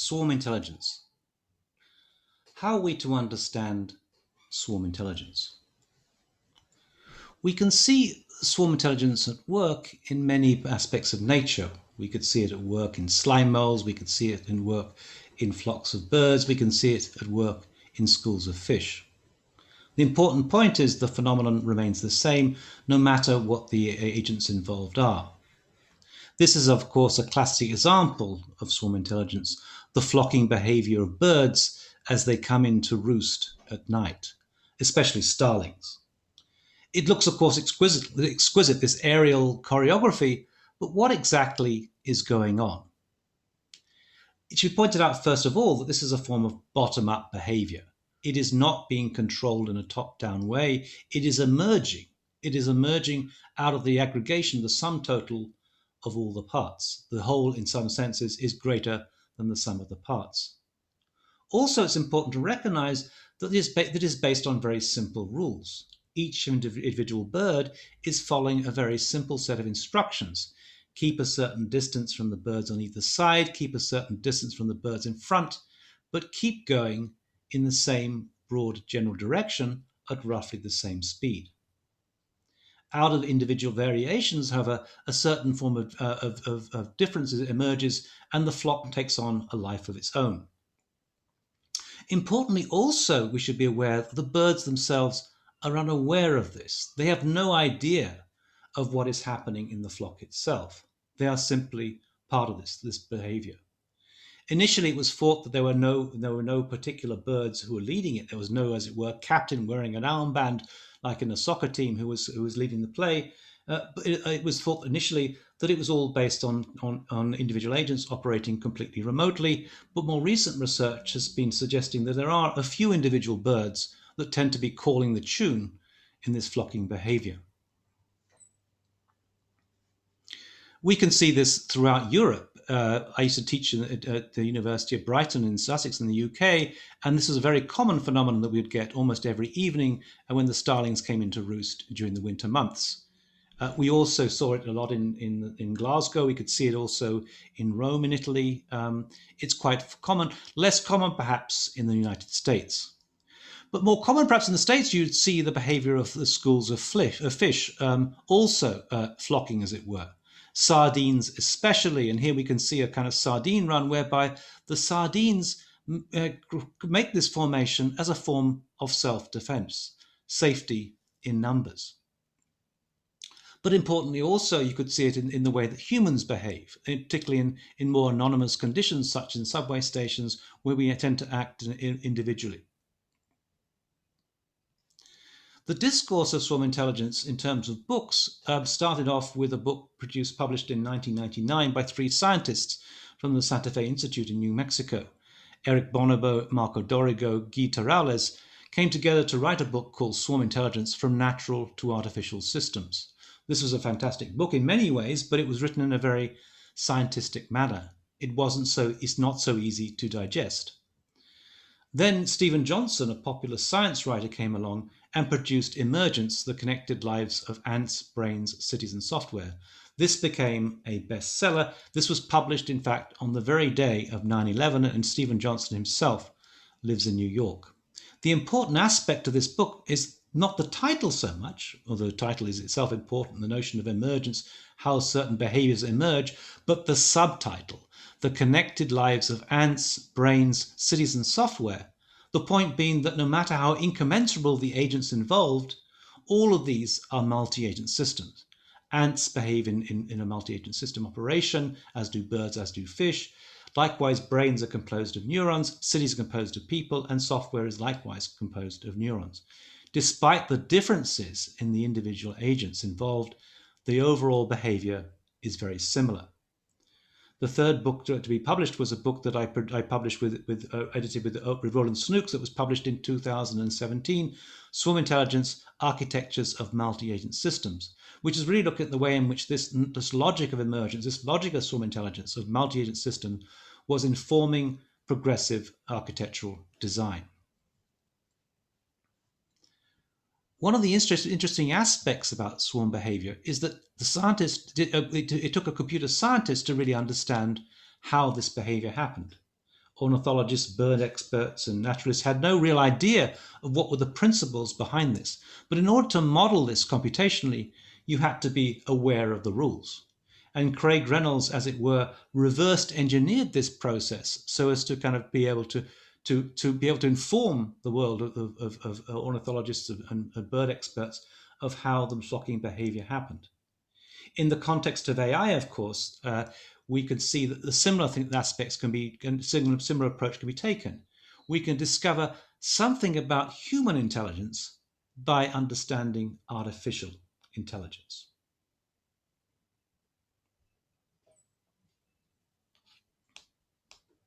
Swarm intelligence. How are we to understand swarm intelligence? We can see swarm intelligence at work in many aspects of nature. We could see it at work in slime moles, we could see it at work in flocks of birds, we can see it at work in schools of fish. The important point is the phenomenon remains the same no matter what the agents involved are. This is, of course, a classic example of swarm intelligence, the flocking behavior of birds as they come in to roost at night, especially starlings. It looks, of course, exquisite, this aerial choreography, but what exactly is going on? It should be pointed out, first of all, that this is a form of bottom up behavior. It is not being controlled in a top down way. It is emerging. It is emerging out of the aggregation, the sum total of all the parts. The whole, in some senses, is greater than the sum of the parts. Also, it's important to recognize that it is based on very simple rules. Each individual bird is following a very simple set of instructions. Keep a certain distance from the birds on either side, keep a certain distance from the birds in front, but keep going in the same broad general direction at roughly the same speed. Out of individual variations, however, a certain form of differences emerges and the flock takes on a life of its own. Importantly, also, we should be aware that the birds themselves are unaware of this. They have no idea of what is happening in the flock itself. They are simply part of this behavior. Initially, it was thought that there were no particular birds who were leading it. There was no, as it were, captain wearing an armband, like in a soccer team who was leading the play. But it was thought initially that it was all based on individual agents operating completely remotely. But more recent research has been suggesting that there are a few individual birds that tend to be calling the tune in this flocking behavior. We can see this throughout Europe. I used to teach at the University of Brighton in Sussex in the UK, and this is a very common phenomenon that we'd get almost every evening when the starlings came into roost during the winter months. We also saw it a lot in Glasgow. We could see it also in Rome in Italy. It's quite common, less common perhaps in the United States. But more common perhaps in the States, you'd see the behavior of the schools of fish also flocking, as it were. Sardines especially, and here we can see a kind of sardine run whereby the sardines make this formation as a form of self-defense, safety in numbers. But importantly, also, you could see it in the way that humans behave, particularly in more anonymous conditions, such in subway stations, where we tend to act individually. The discourse of swarm intelligence in terms of books started off with a book published in 1999 by three scientists from the Santa Fe Institute in New Mexico. Eric Bonobo, Marco Dorigo, Guy Terrales came together to write a book called Swarm Intelligence from Natural to Artificial Systems. This was a fantastic book in many ways, but it was written in a very scientific manner. It's not so easy to digest. Then Stephen Johnson, a popular science writer, came along and produced Emergence, The Connected Lives of Ants, Brains, Cities and Software. This became a bestseller. This was published, in fact, on the very day of 9/11, and Stephen Johnson himself lives in New York. The important aspect of this book is not the title so much, although the title is itself important, the notion of emergence, how certain behaviors emerge, but the subtitle, The Connected Lives of Ants, Brains, Cities and Software. The point being that no matter how incommensurable the agents involved, all of these are multi-agent systems. Ants behave in a multi-agent system operation, as do birds, as do fish. Likewise, brains are composed of neurons, cities are composed of people, and software is likewise composed of neurons. Despite the differences in the individual agents involved, the overall behavior is very similar. The third book to be published was a book that I published edited with Roland Snooks, that was published in 2017, Swarm Intelligence, Architectures of Multi-Agent Systems, which is really looking at the way in which this logic of emergence, this logic of swarm intelligence, of multi-agent systems, was informing progressive architectural design. One of the interesting aspects about swarm behavior is that the scientists it took a computer scientist to really understand how this behavior happened. Ornithologists, bird experts, and naturalists had no real idea of what were the principles behind this. But in order to model this computationally, you had to be aware of the rules. And Craig Reynolds, as it were, reversed engineered this process so as to kind of be able to be able to inform the world of ornithologists and bird experts of how the flocking behavior happened. In the context of AI, of course, we could see that the similar aspects similar approach can be taken. We can discover something about human intelligence by understanding artificial intelligence.